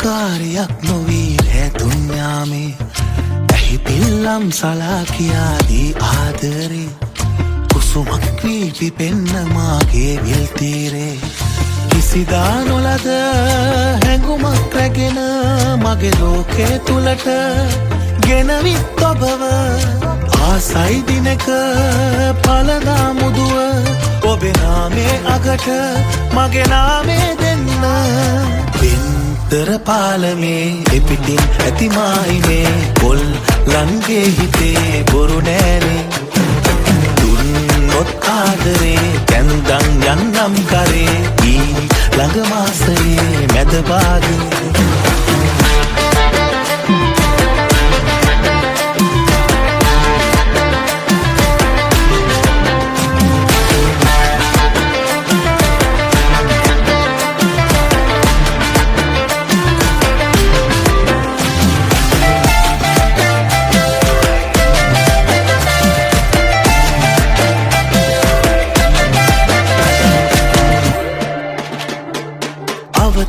කාර්යයක් නොවී රැ දුන්යා මේ ඇහි පිල්ලම් සලා කියා දී ආදරේ කුසුමක් වී පිපෙන්න මාගේ විල් තීරේ කිසිදා නොලද හැඟුමක් රැගෙන මගේ ලෝකේ තුලට ගෙනවිත් ඔබව ආසයි දිනක පලදා මුදුව ඔබේ නාමේ අගට මගේ නාමේ දෙන්න පින්තර පාලමේ එපිටින් ඇති මායිනේ පොල් ලංගේ හිතේ බොරු නෑනේ දුන්නොත් ආදරේ කැන්දන් යන්නම් කරේ ඊ ළඟ මාසයේ මැද භාගේ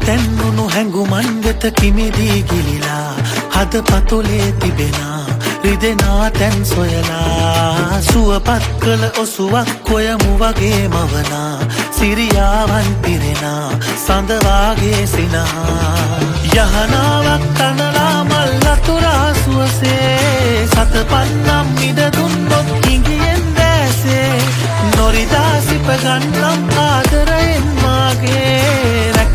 තැන්නුණු හැඟුමන් වෙත කිමිදී ගිලිලා හද පතුලේ තිබෙනා රිදෙනා තැන් සොයලා සුවපත් කළ ඔසුවක් කොයමු වගේ මවනා සිරියාවන් පිරෙනා සඳවාගේ සිනහා යහනාවක් තනලා මල් අතුරා සුවසේ සතපන්නම් ඉඩ දුන්නොත් ඉඟියෙන් දැසේ නොරිදා සිප ගන්නම් ආදරයෙන් මාගේ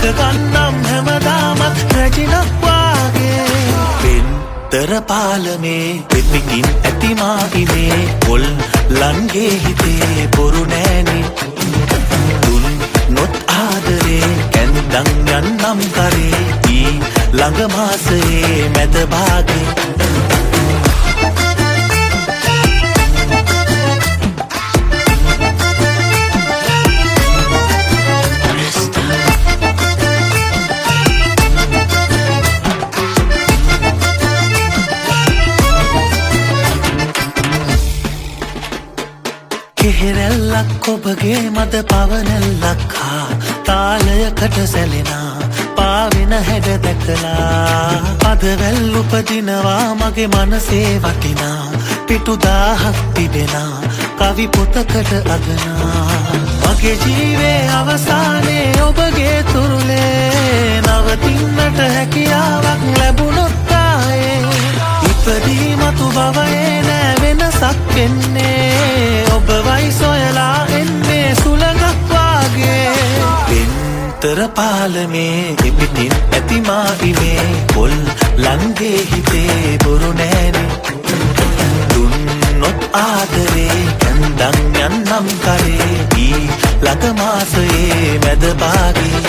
ගන්නම් හැමදාමත් රැජිනක් වාගේ පින්තර පාලමේ පිපිකින් ඇති මායිනේ පොල් ලංගේ හිතේ බොරු නෑනේ දුන්නොත් ආදරේ කැන්දන් යන්නම් කරේ ඊ ළඟ මාසයේ මැද භාගේ කෙහෙරැල්ලක් ඔබගේ මද පවනැල්ලක් හා තාලයකට සැලෙනා පාවෙන හැඩ දැකලා පදවැල් උපදිනවා මගේ මනසේ වටිනා පිටු 1000ක් තිබෙනා කවි පොතකට අගනා මගේ ජීවේ අවසානයේ ඔබගේ තුරුලේ නවතින්නට හැකියාවක් ලැබුණොත් ආයේ ඉපදී මතු භවයේ නෑ වෙනසක් වෙන්නේ ඔබවයි සොයලා එන්නේ සුළඟක් වාගේ පින්තර පාලමේ එපිටින් ඇති මායිනේ පොල් ලංගේ හිතේ බොරු නෑනේ දුන්නොත් ආදරේ කැන්දන් යන්නම් කරේ ඊ ළඟ මාසයේ මැද භාගේ